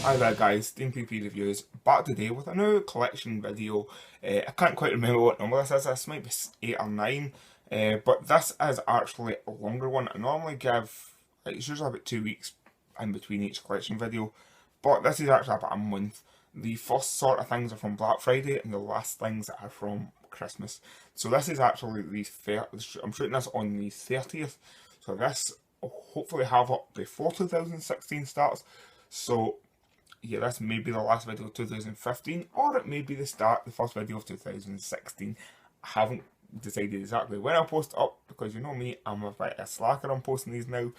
Hi there guys, Stean Reviews, back today with a new collection video. I can't quite remember what number this might be 8 or 9, but this is actually a longer one. I normally give, it's usually about 2 weeks in between each collection video, but this is actually about a month. The first sort of things are from Black Friday and the last things are from Christmas. So this is actually I'm shooting this on the 30th, so this will hopefully have up before 2016 starts. So yeah, this may be the last video of 2015, or it may be the first video of 2016. I haven't decided exactly when I'll post it up, because you know me, I'm a bit of a slacker on posting these now,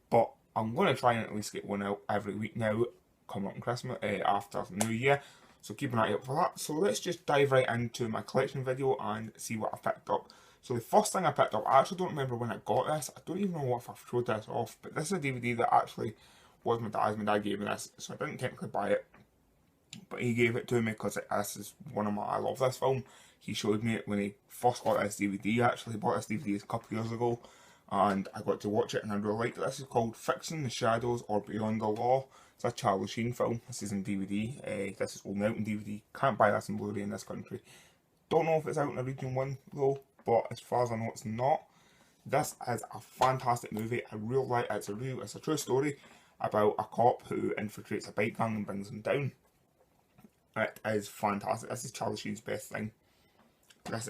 but I'm going to try and at least get one out every week now, coming up on Christmas, after the New Year, so keep an eye out for that. So let's just dive right into my collection video and see what I picked up. So the first thing I picked up, I actually don't remember when I got this, I don't even know if I've showed this off, but this is a DVD that actually was my dad's. My dad gave me this, so I didn't technically buy it, but he gave it to me because this is one of my, I love this film. He showed me it when he first got this DVD. Actually, he bought this DVD a couple of years ago, and I got to watch it, and I really liked it. This is called Fixing the Shadows or Beyond the Law. It's a Charlie Sheen film. This is in DVD. This is only out in DVD. Can't buy this in Blu-ray in this country. Don't know if it's out in a Region 1 though, but as far as I know, it's not. This is a fantastic movie. I really like it. It's a true story about a cop who infiltrates a bike gang and brings them down. It is fantastic. This is Charlie Sheen's best thing.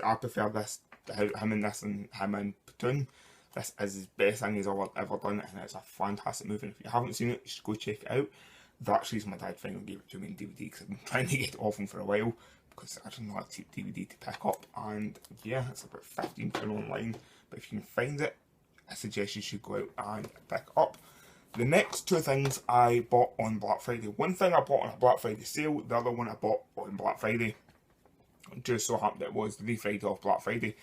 I prefer this, him in this and him in Platoon. This is his best thing he's ever done, and it's a fantastic movie. And if you haven't seen it, you should go check it out. That actually is my dad finally gave it to me in DVD, because I've been trying to get it off him for a while, because it's actually not a cheap DVD to pick up. And yeah, it's about £15 online, but if you can find it, I suggest you should go out and pick it up. The next two things I bought on Black Friday. One thing I bought on a Black Friday sale, the other one I bought on Black Friday. Just so happened it was the Friday of Black Friday.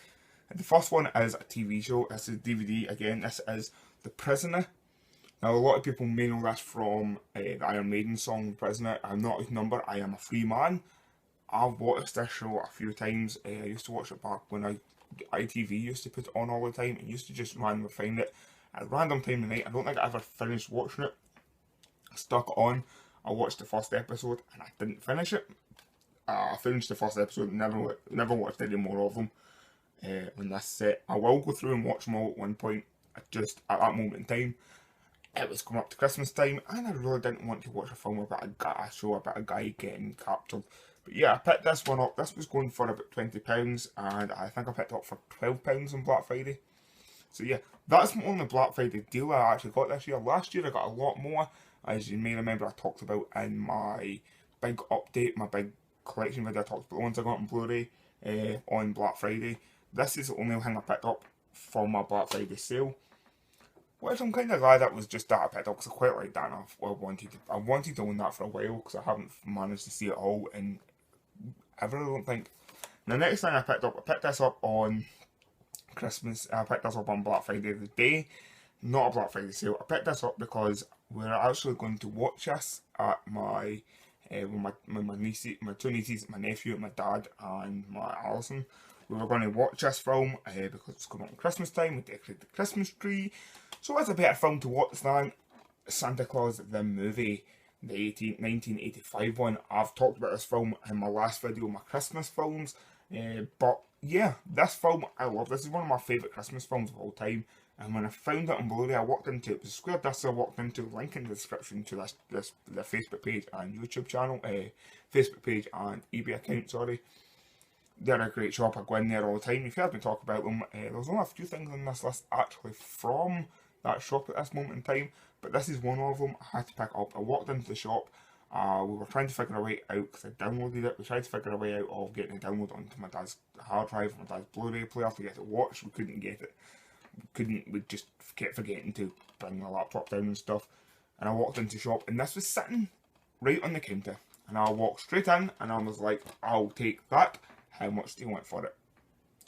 And the first one is a TV show. This is DVD again. This is The Prisoner. Now, a lot of people may know this from the Iron Maiden song, The Prisoner. I'm not his number, I am a free man. I've watched this show a few times. I used to watch it back when ITV used to put it on all the time. I used to just randomly find it at a random time of night. I don't think I ever finished watching it. I stuck it on. I watched the first episode and I didn't finish it. I finished the first episode and never watched any more of them. On this set, I will go through and watch them all at one point. Just at that moment in time, it was coming up to Christmas time, and I really didn't want to watch a film about a show about a guy getting captured. But yeah, I picked this one up. This was going for about £20, and I think I picked it up for £12 on Black Friday. So yeah, that's my only Black Friday deal I actually got this year. Last year I got a lot more, as you may remember I talked about in my big update, my big collection video. I talked about the ones I got on Blu-ray on Black Friday. This is the only thing I picked up for my Black Friday sale, which I'm kind of glad that was just that I picked up, because I quite like that enough. I wanted to own that for a while, because I haven't managed to see it all, and I really don't think. The next thing I picked this up on Christmas. I picked this up on Black Friday the day, not a Black Friday sale. I picked this up because we're actually going to watch this at my with my nieces, my two nieces, my nephew, my dad, and my Alison. We were going to watch this film because it's coming up at Christmas time. We decorated the Christmas tree, so it's a better film to watch than Santa Claus the movie, the 1985 one. I've talked about this film in my last video, my Christmas films, but yeah, this film I love. This is one of my favourite Christmas films of all time. And when I found it on Blu-ray, I walked into it. It was a square disc. I walked into, link in the description to the Facebook page and YouTube channel, Facebook page and eBay account. Sorry, they're a great shop. I go in there all the time. If you heard me talk about them, there's only a few things on this list actually from that shop at this moment in time, but this is one of them I had to pick up. I walked into the shop. We were trying to figure a way out, because I downloaded it. We tried to figure a way out of getting it downloaded onto my dad's hard drive, my dad's Blu-ray player to get it watched. We couldn't get it. We just kept forgetting to bring the laptop down and stuff. And I walked into the shop, and this was sitting right on the counter. And I walked straight in, and I was like, I'll take that. How much do you want for it?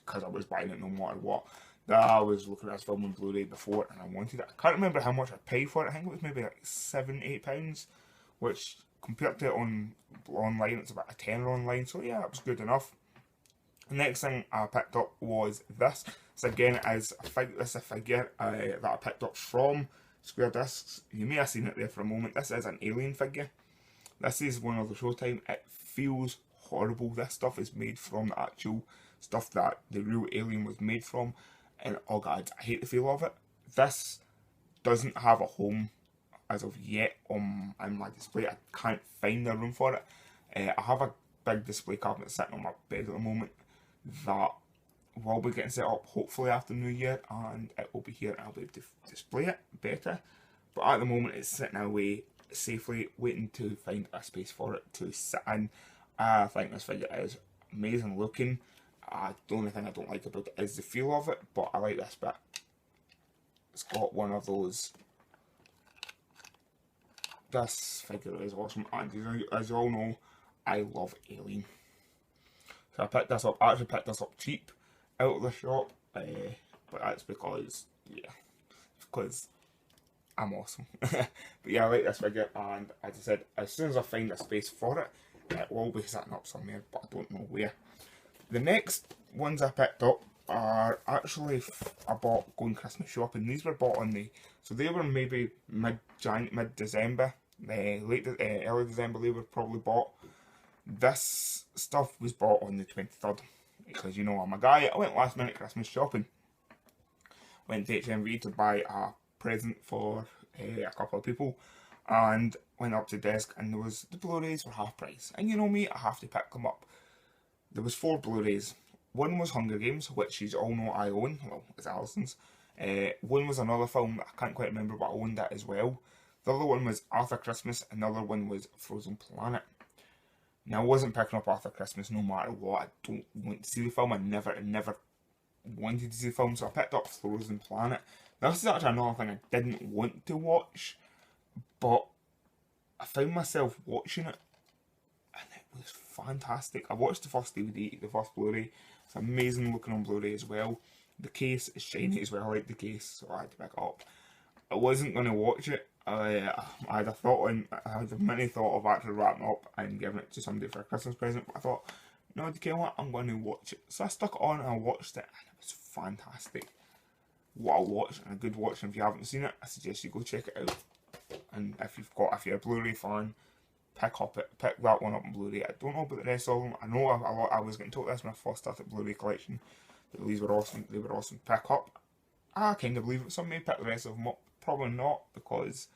Because I was buying it no matter what. I was looking at this film on Blu-ray before, and I wanted it. I can't remember how much I paid for it. I think it was maybe like £7-8, which compared to it online, it's about a tenner online. So yeah, it was good enough. The next thing I picked up was this. This again is a figure that I picked up from Square Discs. You may have seen it there for a moment. This is an alien figure. This is one of the Showtime. It feels horrible. This stuff is made from the actual stuff that the real Alien was made from, and oh god, I hate the feel of it. This doesn't have a home as of yet on my display. I can't find a room for it. I have a big display cabinet sitting on my bed at the moment that will be getting set up hopefully after New Year, and it will be here and I'll be able to display it better. But at the moment it's sitting away safely waiting to find a space for it to sit in. I think this figure is amazing looking. The only thing I don't like about it is the feel of it, but I like this bit. It's got one of those. This figure is awesome, and as you all know, I love Alien. So I picked this up. I actually picked this up cheap out of the shop, but that's because, yeah, because I'm awesome. But yeah, I like this figure, and as I said, as soon as I find a space for it, it will be sitting up somewhere, but I don't know where. The next ones I picked up are actually I bought going Christmas shopping. These were bought on so they were maybe mid-December, early December they were probably bought. This stuff was bought on the 23rd, because you know I'm a guy. I went last minute Christmas shopping. Went to HMV to buy a present for a couple of people, and went up to the desk and there was the Blu-rays for half price. And you know me, I have to pick them up. There was 4 Blu-rays. One was Hunger Games, which you all know I own. Well, it's Alison's. One was another film that I can't quite remember, but I owned that as well. The other one was Arthur Christmas, and the other one was Frozen Planet. Now, I wasn't picking up Arthur Christmas no matter what. I don't want to see the film. I never wanted to see the film, so I picked up Frozen Planet. Now, this is actually another thing I didn't want to watch, but I found myself watching it, and it was fantastic. I watched the first DVD, the first Blu-ray. It's amazing looking on Blu-ray as well. The case is shiny as well. I like the case, so I had to pick it up. I wasn't going to watch it. I had a mini thought of actually wrapping it up and giving it to somebody for a Christmas present, but I thought, no, do you know what, I'm going to watch it. So I stuck it on and I watched it, and it was fantastic. What a watch, and a good watch. And if you haven't seen it, I suggest you go check it out. And if you're a Blu-ray fan, pick that one up on Blu-ray. I don't know about the rest of them. I know I was getting told this when I first started Blu-ray collection, that these were awesome. They were awesome to pick up. I kind of believe it. Some may pick the rest of them up. Probably not, because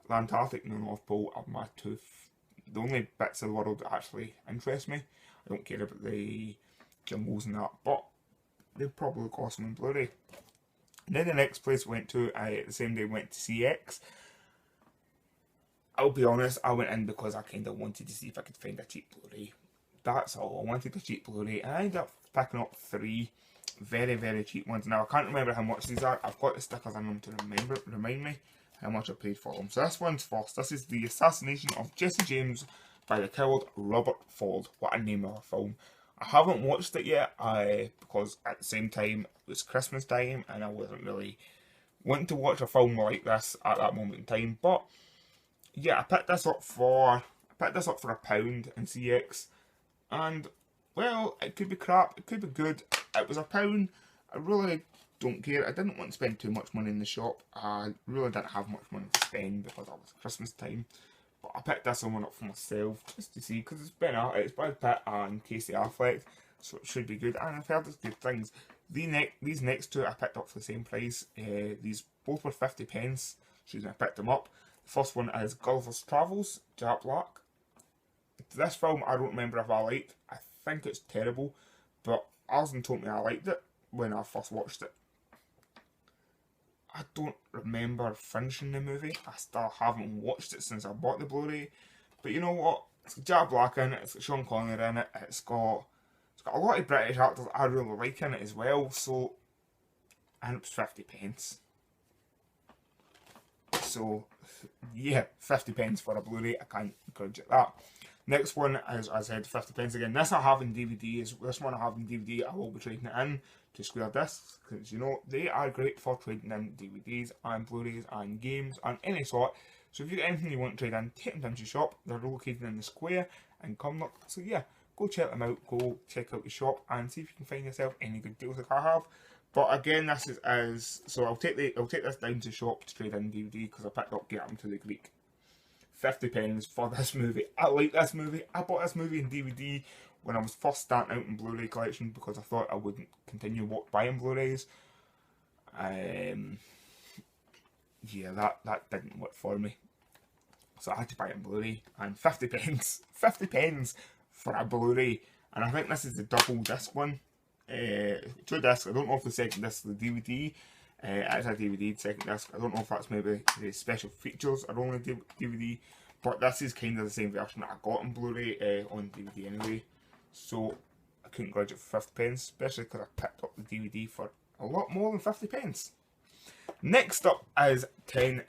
the Antarctic and the North Pole are the only bits of the world that actually interest me. I don't care about the jungles and that, but they probably look awesome on Blu-ray. And then the next place we went to, the same day went to CX. I'll be honest, I went in because I kind of wanted to see if I could find a cheap Blu-ray. That's all. I wanted a cheap Blu-ray, and I ended up picking up 3 very, very cheap ones. Now, I can't remember how much these are. I've got the stickers on them to remind me how much I paid for them. So this one's first. This is The Assassination of Jesse James by the Coward Robert Ford. What a name of a film. I haven't watched it yet, because at the same time, it was Christmas time, and I wasn't really wanting to watch a film like this at that moment in time. But yeah, I picked this up for £1 in CX, and well, it could be crap, it could be good. It was £1. I really don't care. I didn't want to spend too much money in the shop. I really didn't have much money to spend because it was Christmas time. But I picked this one up for myself just to see, because it's Brad Pitt and Casey Affleck, so it should be good. And I've heard good things. These next two I picked up for the same price. These both were 50p. I picked them up. The first one is Gulliver's Travels, Jack Black. This film I don't remember if I liked. I think it's terrible, but Alison told me I liked it when I first watched it. I don't remember finishing the movie. I still haven't watched it since I bought the Blu-ray. But you know what? It's got Jack Black in it. It's got Sean Connery in it. It's got a lot of British actors I really like in it as well. So, and it was 50p. So, yeah, 50p for a Blu-ray. I can't grudge at that. Next one is, as I said, 50p again. This I have in DVD. This one I have in DVD. I will be trading it in to Square Discs, because you know they are great for trading in DVDs and Blu-rays and games and any sort. So if you got anything you want to trade in, take them down to the shop. They're located in the Square in Cumnock. So yeah, go check them out. Go check out the shop and see if you can find yourself any good deals like I have. But again, this is so I'll take this down to the shop to trade in DVD, because I picked up Get 'Em to the Greek. £50 for this movie. I like this movie. I bought this movie in DVD when I was first starting out in Blu-ray collection because I thought I wouldn't continue buying Blu-rays. Yeah, that didn't work for me. So I had to buy it in Blu-ray, and £50, £50 for a Blu-ray, and I think this is the double disc one. 2 discs. I don't know if the second disc is the DVD. It's a DVD second disc. I don't know if that's maybe the special features are on the DVD, but this is kind of the same version that I got on Blu-ray on DVD anyway. So I couldn't grudge it for £50, especially because I picked up the DVD for a lot more than £50. Next up is 10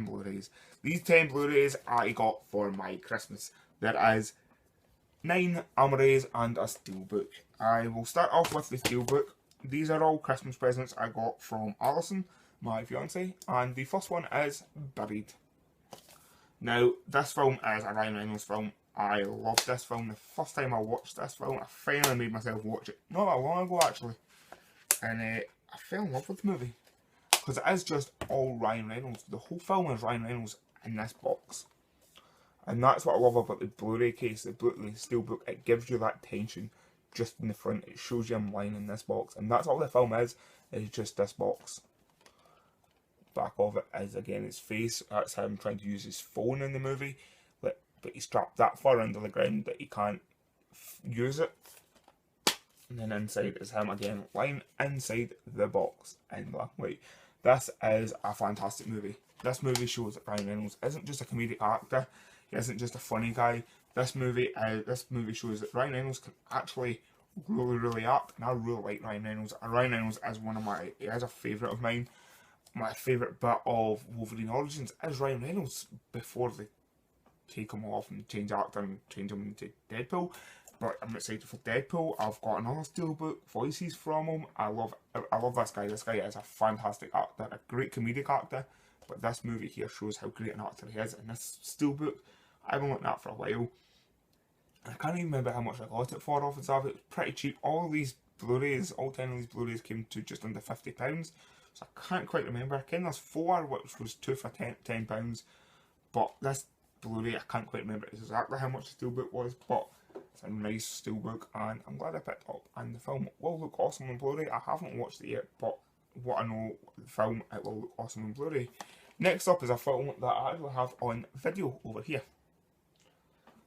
Blu-rays. These 10 Blu-rays I got for my Christmas. There is 9 Blu-rays and a steelbook. I will start off with the steelbook. These are all Christmas presents I got from Alison, my fiance, and the first one is Buried. Now, this film is a Ryan Reynolds film. I loved this film. The first time I watched this film, I finally made myself watch it. Not that long ago, actually. And I fell in love with the movie. Because it is just all Ryan Reynolds. The whole film is Ryan Reynolds in this box. And that's what I love about the Blu-ray case, the steelbook. It gives you that tension just in the front. It shows you him lying in this box. And that's all the film is just this box. Back of it is, again, his face. That's him trying to use his phone in the movie. But he's trapped that far under the ground that he can't use it. And then inside is him again, lying inside the box in black and white. This is a fantastic movie. This movie shows that Ryan Reynolds isn't just a comedic actor. He isn't just a funny guy. This movie shows that Ryan Reynolds can actually really act. And I really like Ryan Reynolds. And Ryan Reynolds is he is a favourite of mine. My favourite bit of Wolverine Origins is Ryan Reynolds before they take him off and change actor and change him into Deadpool. But I'm excited for Deadpool. I've got another steelbook voices from him. I love this guy. This guy is a fantastic actor, a great comedic actor. But this movie here shows how great an actor he is. And this steelbook, I've been looking at for a while. I can't even remember how much I got it for off the top. It was pretty cheap. All these Blu-rays, all 10 of these Blu-rays came to just under £50. So I can't quite remember. I think there's 4 which was 2 for £10. But this Blu-ray, I can't quite remember exactly how much the steelbook was. But it's a nice steelbook and I'm glad I picked up. And the film will look awesome on Blu-ray. I haven't watched it yet, but what I know, the film, it will look awesome on Blu-ray. Next up is a film that I actually have on video over here.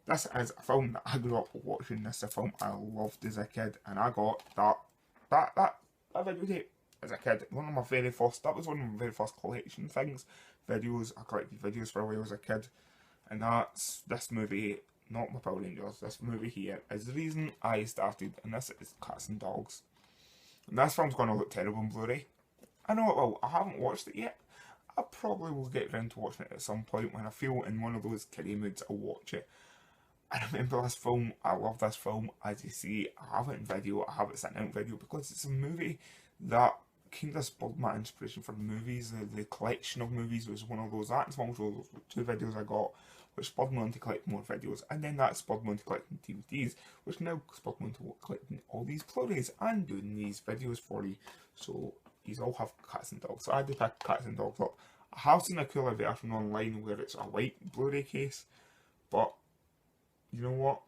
This is a film that I grew up watching. This is a film I loved as a kid, and I got that videotape as a kid. That was one of my very first collection things. Videos, I collected videos for a while as a kid. And that's this movie, not my Power Rangers, this movie here is the reason I started, and this is Cats and Dogs. And this film's going to look terrible on Blu-ray. I know it will. I haven't watched it yet. I probably will get around to watching it at some point when I feel in one of those kiddie moods. I'll watch it. I remember this film. I love this film. As you see, I have it in video. I have it sitting out in video because it's a movie that kind of spurred my inspiration for movies. The collection of movies was one of those. That's one of those 2 videos I got, which spurred me on to collect more videos, and then that spurred me on to collecting DVDs, which now spurred me on to collecting all these Blu-rays and doing these videos for you. So you all have Cats and Dogs. So I had to pick Cats and Dogs up. I have seen a cooler version online where it's a white Blu-ray case, but you know what?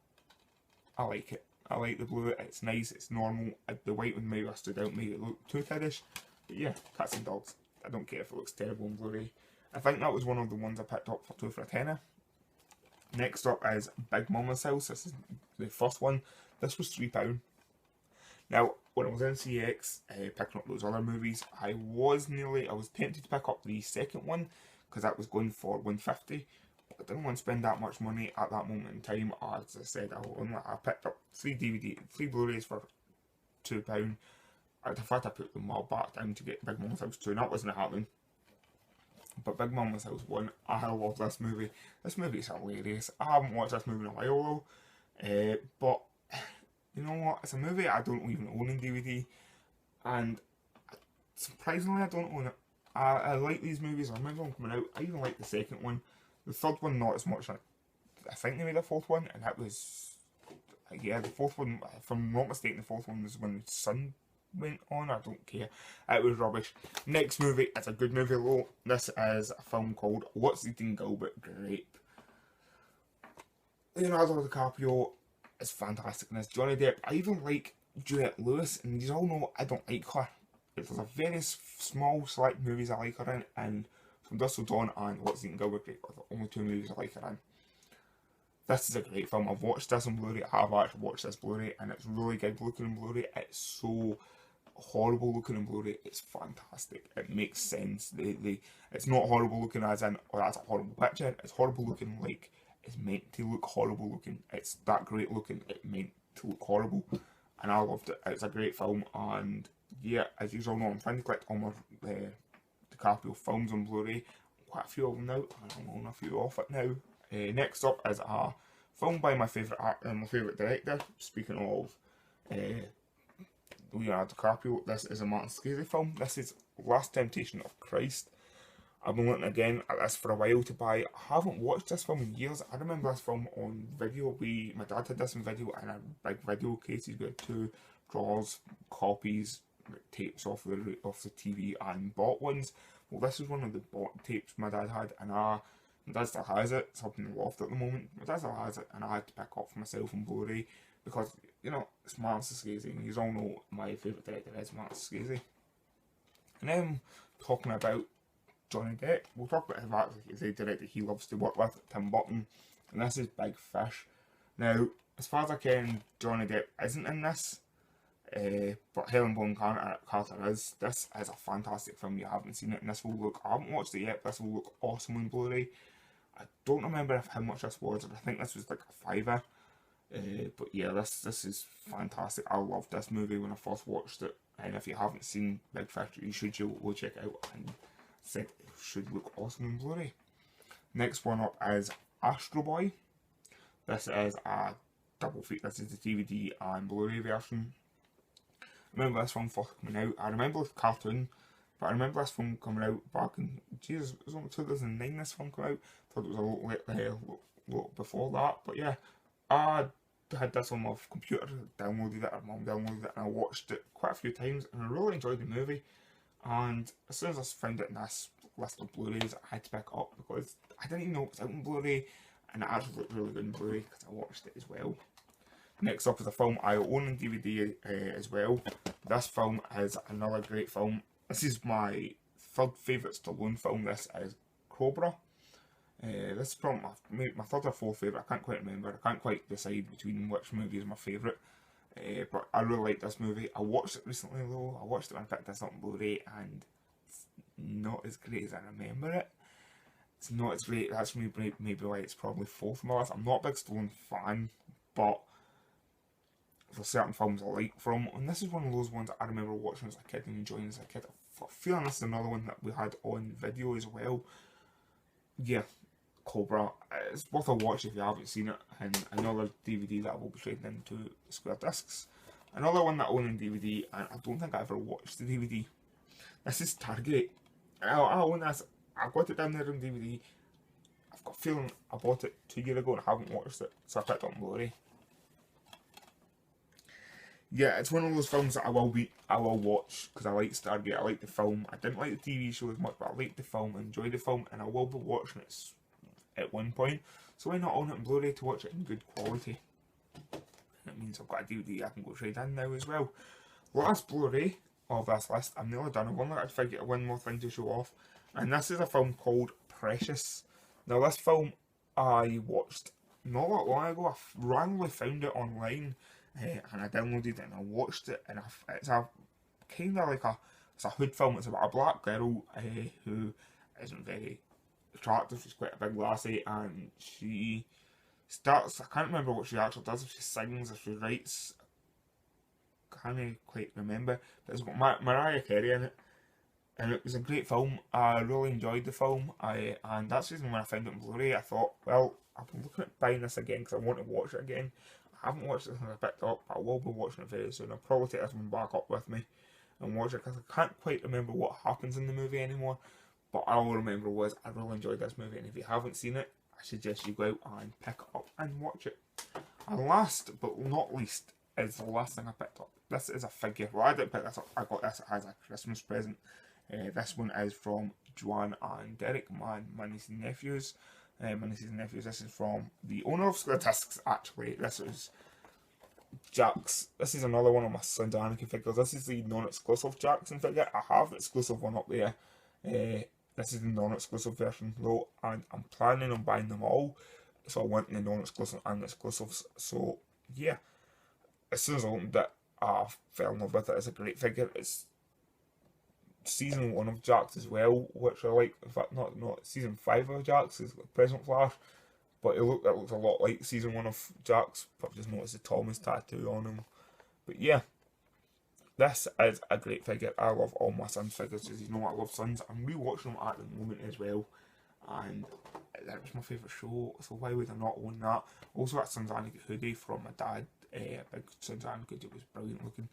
I like it. I like the blue. It's nice. It's normal. The white one maybe stood out, made it look too kiddish. But yeah, Cats and Dogs. I don't care if it looks terrible on Blu-ray. I think that was one of the ones I picked up for 2 for a tenner. Next up is Big Mama's House. This is the first one. This was £3. Now, when I was in CX picking up those other movies, I was tempted to pick up the second one because that was going for £1.50. But I didn't want to spend that much money at that moment in time. As I said, I picked up 3 Blu-rays for £2. In fact, I put them all back down to get Big Mama's House 2, and that wasn't happening. But Big Mama's House 1, I love this movie. This movie is hilarious. I haven't watched this movie in a while though. But you know what? It's a movie I don't even own in DVD. And surprisingly, I don't own it. I like these movies. I remember them coming out. I even like the second one. The third one, not as much. I think they made a 4th one, and that was... Yeah, the 4th one, if I'm not mistaken, the 4th one was when the son went on. I don't care. It was rubbish. Next movie is a good movie though. This is a film called What's Eating Gilbert Grape. Leonardo DiCaprio is fantastic in this. Johnny Depp. I even like Juliette Lewis, and you all know I don't like her. There's a very small select movies I like her in, and From Dusk Till Dawn and What's Eating Gilbert Grape are the only two movies I like her in. This is a great film. I've watched this on Blu-ray. I have actually watched this Blu-ray, and it's really good looking on Blu-ray. It's so horrible looking on Blu-ray. It's fantastic. It makes sense. It's not horrible looking as in, oh, that's a horrible picture. It's horrible looking like it's meant to look horrible looking. It's that great looking. It meant to look horrible, and I loved it. It's a great film, and yeah, as you all know, I'm trying to collect all my DiCaprio films on Blu-ray. Quite a few of them now, and I'm on a few off it now. Next up is a film by my favourite director. Speaking of Leonardo DiCaprio, this is a Martin Scorsese film. This is Last Temptation of Christ. I've been looking again at this for a while to buy. I haven't watched this film in years. I remember this film on video. My dad had this on video in a big video case. He's got 2 drawers, copies, tapes off the TV and bought ones. Well, this is one of the bought tapes my dad had, and my dad still has it. It's up in the loft at the moment. My dad still has it, and I had to pick up for myself on Blu-ray because, it's Martin Scorsese, and you all know my favourite director is Martin Scorsese. And then, talking about Johnny Depp, we'll talk about the director he loves to work with, Tim Burton, and this is Big Fish. Now, as far as I can, Johnny Depp isn't in this, but Helen Bonham Carter is. This is a fantastic film. You haven't seen it, and I haven't watched it yet, but this will look awesome on Blu-ray. I don't remember how much this was, but I think this was like a $5. But yeah, this is fantastic. I loved this movie when I first watched it, and if you haven't seen Big Fish, you should go check it out, and said it should look awesome on Blu-ray. Next one up is Astro Boy. This is a double feature. This is the DVD and Blu-ray version. I remember this film first coming out. I remember the cartoon, but I remember this film coming out back in, Jesus, it was only 2009 this film came out. Thought it was a little before that, but yeah, I had this on my computer, downloaded it, or mum downloaded it, and I watched it quite a few times, and I really enjoyed the movie. And as soon as I found it in this list of Blu-rays, I had to pick it up because I didn't even know it was out on Blu-ray, and it actually looked really good on Blu-ray because I watched it as well. Next up is a film I own on DVD as well. This film is another great film. This is my third favourite Stallone film. This is Cobra. This is probably my third or fourth favourite. I can't quite remember. I can't quite decide between which movie is my favourite. But I really like this movie. I watched it recently though. I watched it when I picked this up on Blu-ray, and it's not as great as I remember it. It's not as great. That's maybe why it's probably fourth on my list. I'm not a big Stallone fan, but there's certain films I like from him, and this is one of those ones I remember watching as a kid and enjoying as a kid. I'm feeling this is another one that we had on video as well. Yeah, Cobra. It's worth a watch if you haven't seen it, and another DVD that I will be trading into Square Discs. Another one that I own on DVD, and I don't think I ever watched the DVD. This is Target. I own this. I got it down there on DVD. I've got a feeling I bought it 2 years ago and I haven't watched it, so I picked it up on Blu-ray. Yeah, it's one of those films that I will watch because I like Stargate. I like the film. I didn't like the TV show as much, but I liked the film, I enjoyed the film, and I will be watching it at one point. So why not own it on Blu-ray to watch it in good quality? That means I've got a DVD I can go trade in now as well. Last Blu-ray of this list, I'm nearly done. I've only got to figure out one more thing to show off, and this is a film called Precious. Now this film I watched not that long ago. I randomly found it online. And I downloaded it and I watched it, and it's a kind of like it's a hood film. It's about a black girl who isn't very attractive. She's quite a big lassie, and she starts, I can't remember what she actually does, if she sings, if she writes, I can't quite remember, but it's got Mariah Carey in it, and it was a great film. I really enjoyed the film, and that's the reason when I found it on Blu-ray, I thought, well, I've been looking at buying this again because I want to watch it again. I haven't watched it since I picked it up, but I will be watching it very soon. I'll probably take this one back up with me and watch it because I can't quite remember what happens in the movie anymore. But all I remember was I really enjoyed this movie, and if you haven't seen it, I suggest you go out and pick it up and watch it. And last but not least is the last thing I picked up. this is a figure. Well, I didn't pick this up. I got this as a Christmas present. This one is from Joanne and Derek, my nieces and nephews. This is from the owner of Square Discs, actually. This is Jax. This is another one of my Sons of Anarchy figures. This is the non-exclusive Jackson figure. I have the exclusive one up there. This is the non-exclusive version though, and I'm planning on buying them all. So I want the non-exclusive and the exclusives. So yeah, as soon as I opened it, I fell in love with it. It's a great figure. It's season 1 of Jax as well, which I like. In fact, not season 5 of Jax is Present Flash, but it looks a lot like season 1 of Jax. But I've just noticed the Thomas tattoo on him. But yeah, this is a great figure. I love all my Sons figures, as you know I love Sons. I'm rewatching them at the moment as well, and that was my favourite show, so why would I not own that? Also, that Sons of Anarchy hoodie from my dad, a big Sons of Anarchy hoodie, was brilliant looking,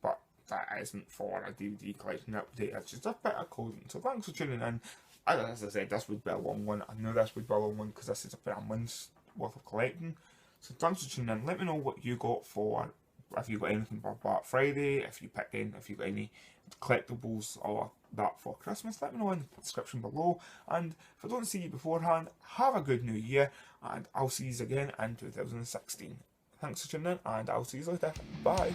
but that isn't for a DVD collection update. It's just a bit of clothing. So thanks for tuning in. As I said, this would be a long one. I knew this would be a long one because this is about a month's worth of collecting. So thanks for tuning in. Let me know what you got for, if you got anything for Black Friday, if you picked in, if you got any collectibles or that for Christmas. Let me know in the description below. And if I don't see you beforehand, have a good new year, and I'll see you again in 2016. Thanks for tuning in, and I'll see you later. Bye.